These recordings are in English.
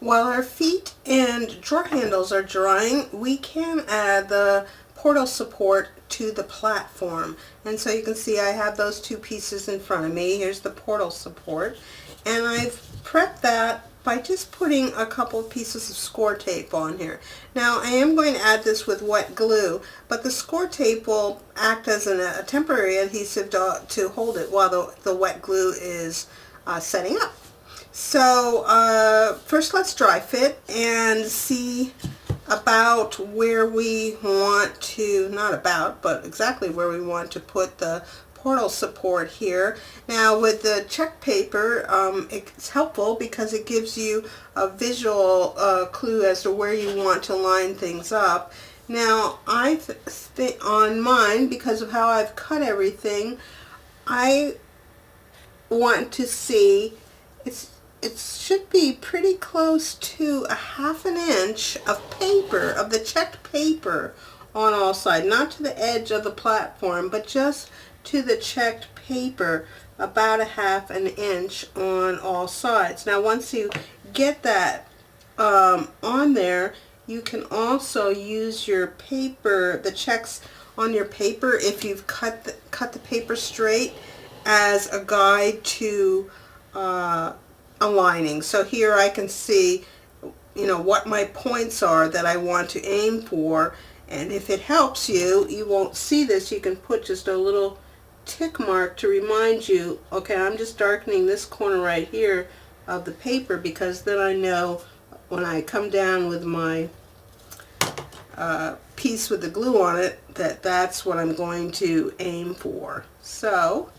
While our feet and drawer handles are drying, we can add the portal support to the platform. And so you can see I have those two pieces in front of me. Here's the portal support. And I've prepped that by just putting a couple of pieces of score tape on here. Now I am going to add this with wet glue, but the score tape will act as a temporary adhesive to hold it while the wet glue is setting up. So first let's dry fit and see about where we want to, not about, but exactly where we want to put the portal support here. Now with the check paper, it's helpful because it gives you a visual clue as to where you want to line things up. Now on mine, because of how I've cut everything, I want to see it should be pretty close to a ½ inch of paper, of the checked paper on all sides, not to the edge of the platform, but just to the checked paper, about a ½ inch on all sides. Now once you get that on there, you can also use your paper, the checks on your paper, if you've cut the paper straight, as a guide to aligning. So here I can see, you know, what my points are that I want to aim for, and if it helps you, you won't see this, you can put just a little tick mark to remind you, okay, I'm just darkening this corner right here of the paper, because then I know when I come down with my piece with the glue on it that that's what I'm going to aim for. So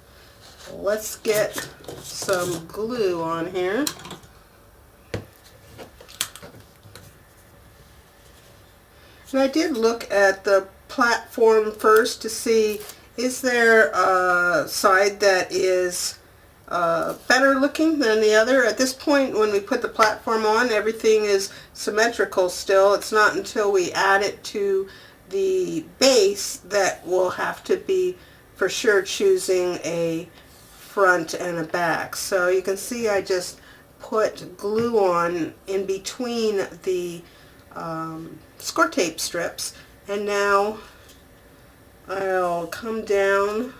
let's get some glue on here. And I did look at the platform first to see, is there a side that is better looking than the other? At this point, when we put the platform on, everything is symmetrical still. It's not until we add it to the base that we'll have to be for sure choosing a front and a back. So you can see I just put glue on in between the score tape strips, and now I'll come down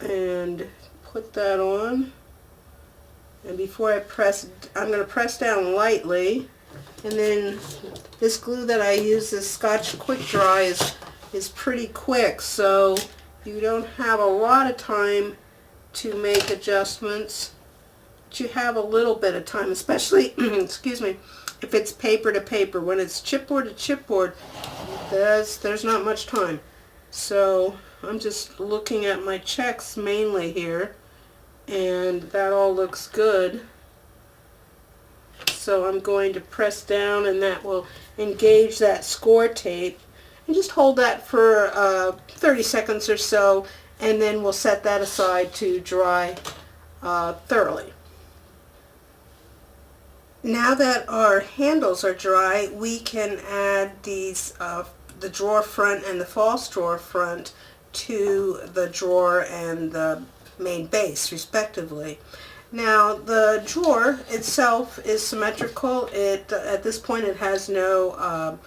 and put that on, and before I press, I'm going to press down lightly, and then this glue that I use, this Scotch Quick Dry, is pretty quick, so you don't have a lot of time to make adjustments, but you have a little bit of time, especially excuse me, if it's paper to paper. When it's chipboard to chipboard, there's not much time. So I'm just looking at my checks mainly here, and that all looks good. So I'm going to press down, and that will engage that score tape. And just hold that for 30 seconds or so, and then we'll set that aside to dry thoroughly. Now that our handles are dry, we can add these, the drawer front and the false drawer front, to the drawer and the main base respectively. Now the drawer itself is symmetrical. At this point it has no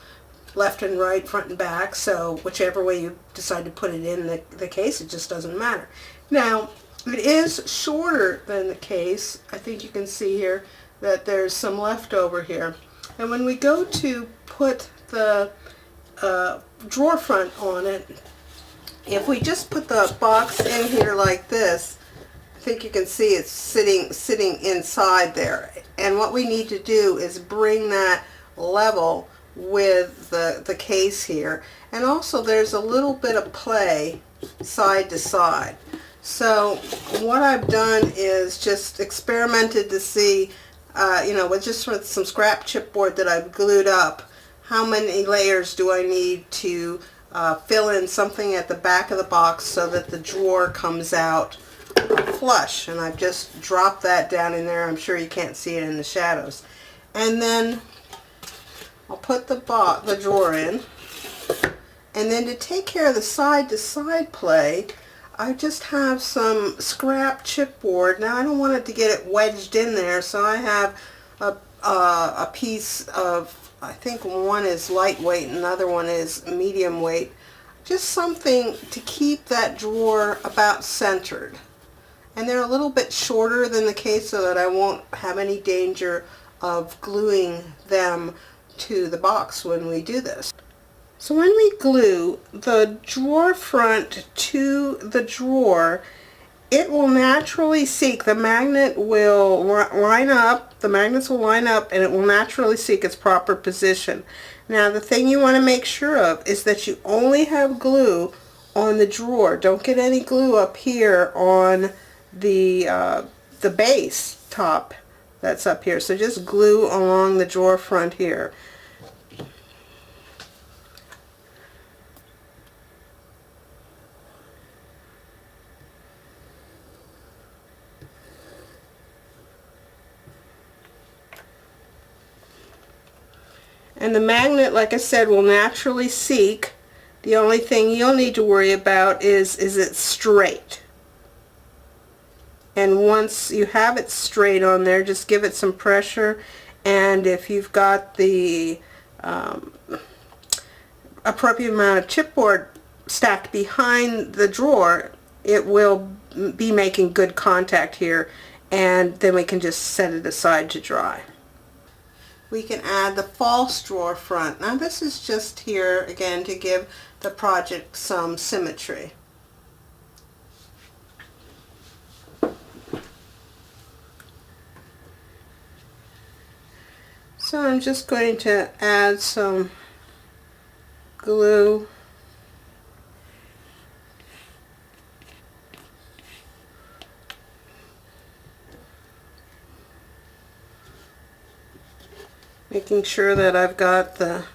left and right, front and back, so whichever way you decide to put it in the case, it just doesn't matter. Now it is shorter than the case. I think you can see here that there's some left over here, and when we go to put the drawer front on it, if we just put the box in here like this, I think you can see it's sitting inside there, and what we need to do is bring that level with the case here. And also there's a little bit of play side to side. So what I've done is just experimented to see, you know, with some scrap chipboard that I've glued up, how many layers do I need to fill in something at the back of the box so that the drawer comes out flush. And I've just dropped that down in there. I'm sure you can't see it in the shadows. And then I'll put the drawer in, and then to take care of the side-to-side play, I just have some scrap chipboard. Now I don't want it to get it wedged in there, so I have a piece of, I think one is lightweight and another one is medium weight. Just something to keep that drawer about centered. And they're a little bit shorter than the case so that I won't have any danger of gluing them to the box when we do this. So when we glue the drawer front to the drawer, it will naturally seek. The magnet will line up, the magnets will line up, and it will naturally seek its proper position. Now the thing you want to make sure of is that you only have glue on the drawer. Don't get any glue up here on the base top that's up here. So just glue along the drawer front here. And the magnet, like I said, will naturally seek. The only thing you'll need to worry about is it straight. And once you have it straight on there, just give it some pressure. And if you've got the appropriate amount of chipboard stacked behind the drawer, it will be making good contact here. And then we can just set it aside to dry. We can add the false drawer front. Now this is just here again to give the project some symmetry. So I'm just going to add some glue. Making sure that I've got the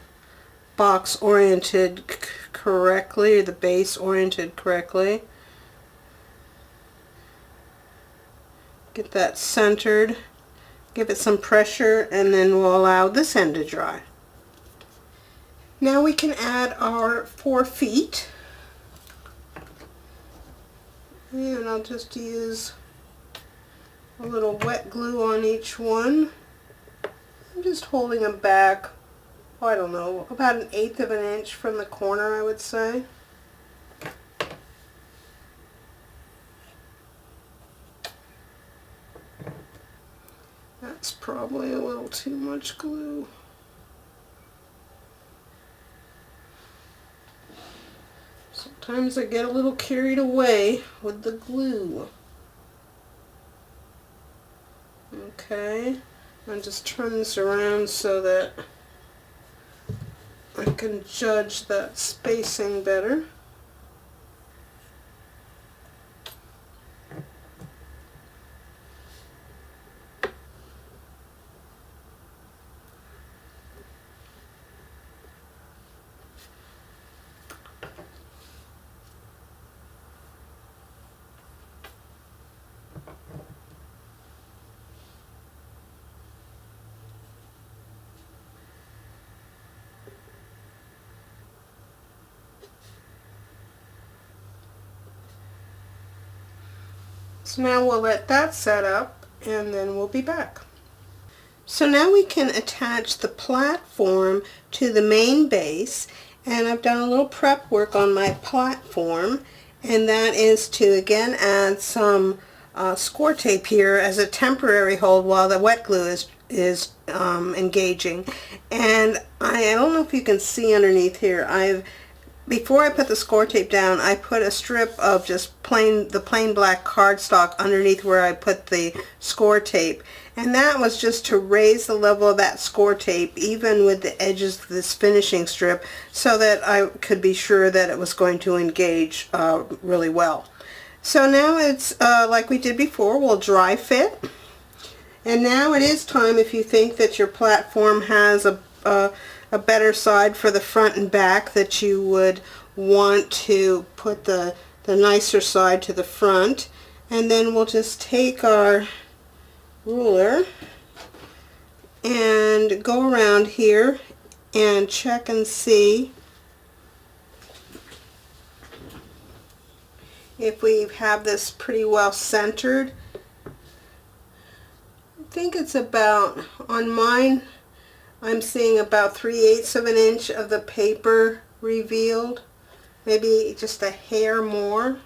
box oriented correctly, the base oriented correctly. Get that centered, give it some pressure, and then we'll allow this end to dry. Now we can add our 4 feet. And I'll just use a little wet glue on each one. I'm just holding them back, oh, I don't know, about 1/8 of an inch from the corner, I would say. That's probably a little too much glue. Sometimes I get a little carried away with the glue. Okay. I'll just turn this around so that I can judge that spacing better. So now we'll let that set up and then we'll be back. So now we can attach the platform to the main base, and I've done a little prep work on my platform, and that is to again add some score tape here as a temporary hold while the wet glue is engaging. And I don't know if you can see underneath here, before I put the score tape down, I put a strip of just the plain black cardstock underneath where I put the score tape. And that was just to raise the level of that score tape, even with the edges of this finishing strip, so that I could be sure that it was going to engage really well. So now it's like we did before, we'll dry fit. And now it is time, if you think that your platform has a better side for the front and back, that you would want to put the nicer side to the front. And then we'll just take our ruler and go around here and check and see if we have this pretty well centered. I think it's about, on mine, I'm seeing about 3/8 of an inch of the paper revealed. Maybe just a hair more.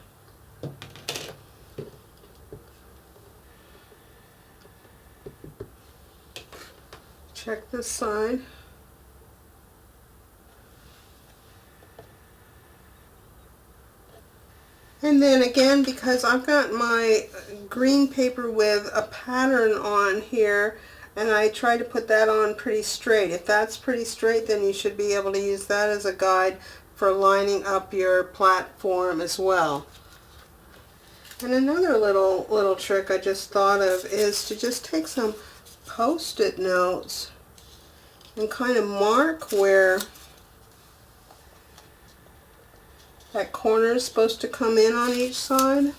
Check this side. And then again, because I've got my green paper with a pattern on here, and I try to put that on pretty straight. If that's pretty straight, then you should be able to use that as a guide for lining up your platform as well. And another little trick I just thought of is to just take some Post-it notes and kind of mark where that corner is supposed to come in on each side.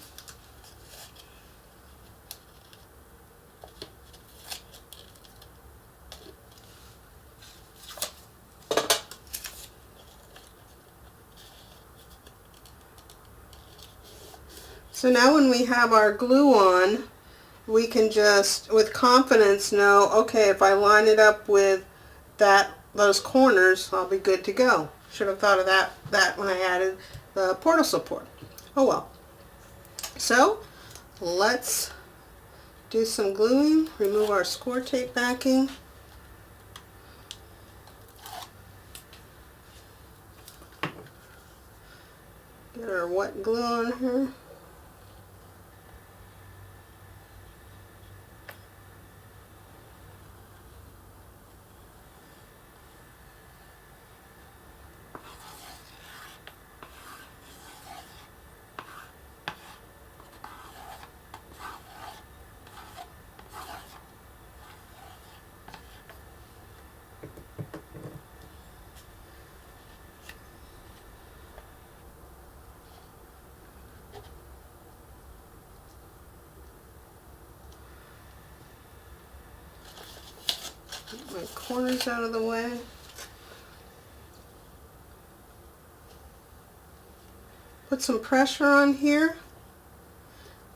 So now when we have our glue on, we can just with confidence know, okay, if I line it up with those corners, I'll be good to go. Should have thought of that when I added the portal support. Oh well. So let's do some gluing. Remove our score tape backing. Get our wet glue on here. Get my corners out of the way. Put some pressure on here,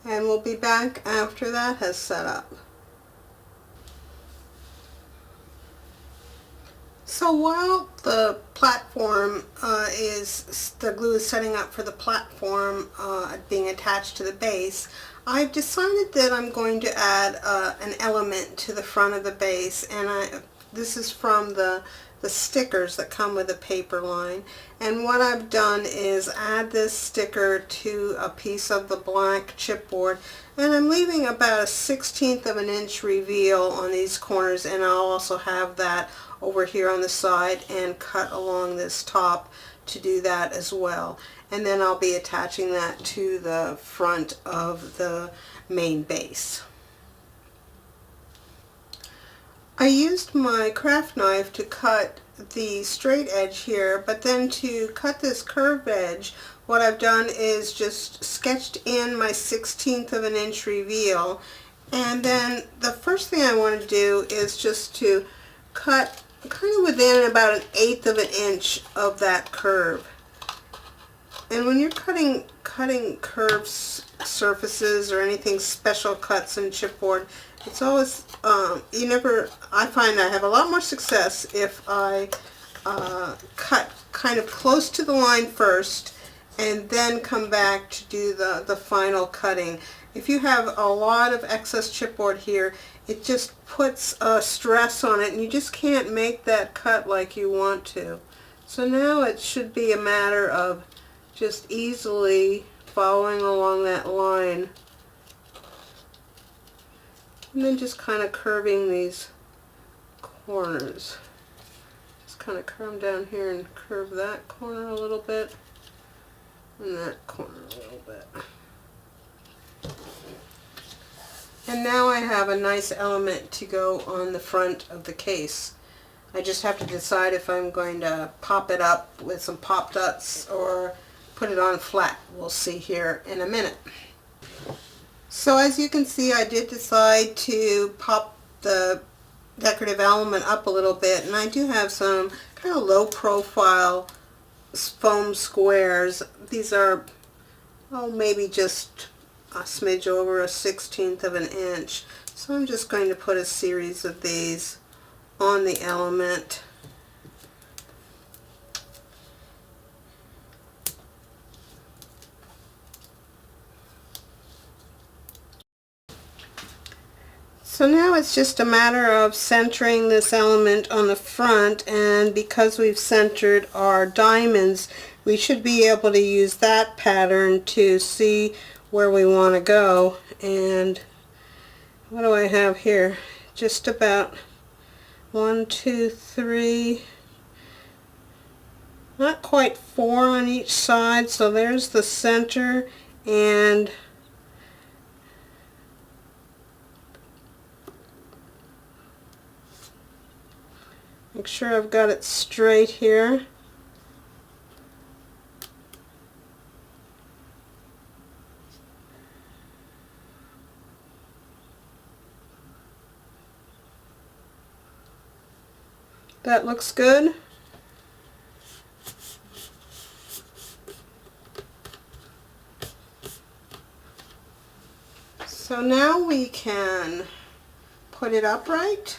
and we'll be back after that has set up. So while the platform the glue is setting up for the platform being attached to the base, I've decided that I'm going to add an element to the front of the base, and this is from the stickers that come with the paper line. And what I've done is add this sticker to a piece of the black chipboard, and I'm leaving about a 1/16 of an inch reveal on these corners, and I'll also have that over here on the side and cut along this top to do that as well. And then I'll be attaching that to the front of the main base. I used my craft knife to cut the straight edge here, but then to cut this curved edge, what I've done is just sketched in my 1/16 of an inch reveal, and then the first thing I want to do is just to cut kind of within about 1/8 of an inch of that curve. And when you're cutting curved surfaces or anything special cuts in chipboard, it's always I find I have a lot more success if I cut kind of close to the line first and then come back to do the final cutting. If you have a lot of excess chipboard here, it just puts stress on it, and you just can't make that cut like you want to. So now it should be a matter of just easily following along that line, and then just kind of curving these corners. Just kind of come down here and curve that corner a little bit, and that corner a little bit. And now I have a nice element to go on the front of the case. I just have to decide if I'm going to pop it up with some pop dots or put it on flat. We'll see here in a minute. So as you can see, I did decide to pop the decorative element up a little bit, and I do have some kind of low profile foam squares. These are oh, maybe just a smidge over a 1/16 of an inch. So I'm just going to put a series of these on the element. So now it's just a matter of centering this element on the front, and because we've centered our diamonds, we should be able to use that pattern to see where we want to go. And what do I have here? Just about 1, 2, 3, not quite 4 on each side, so there's the center, and make sure I've got it straight here. That looks good. So now we can put it upright,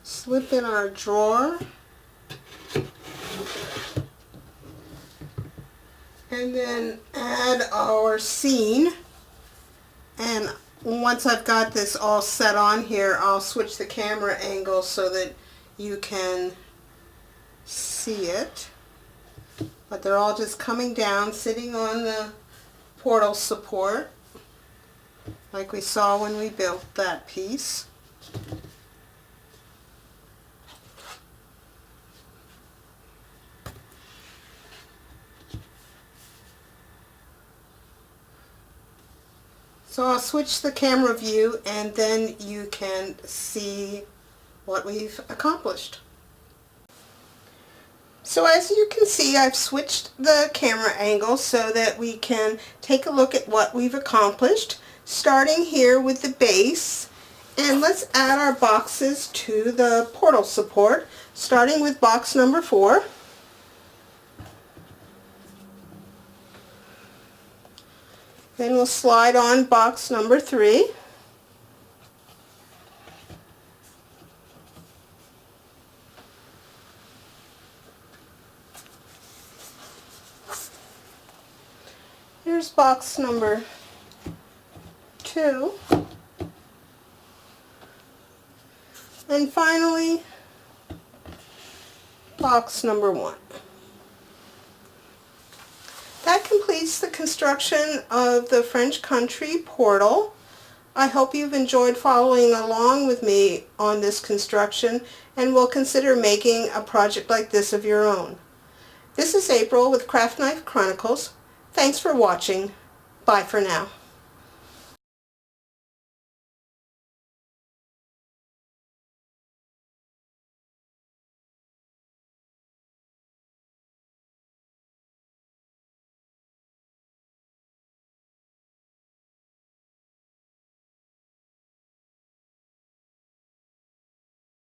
slip in our drawer, and then add our scene. And once I've got this all set on here, I'll switch the camera angle so that you can see it. But they're all just coming down, sitting on the portal support, like we saw when we built that piece. So I'll switch the camera view, and then you can see what we've accomplished. So as you can see, I've switched the camera angle so that we can take a look at what we've accomplished, starting here with the base. And let's add our boxes to the portal support, starting with box number 4. Then we'll slide on box number 3. Here's box number 2. And finally, box number 1. That completes the construction of the French Country portal. I hope you've enjoyed following along with me on this construction and will consider making a project like this of your own. This is April with Craft Knife Chronicles. Thanks for watching. Bye for now.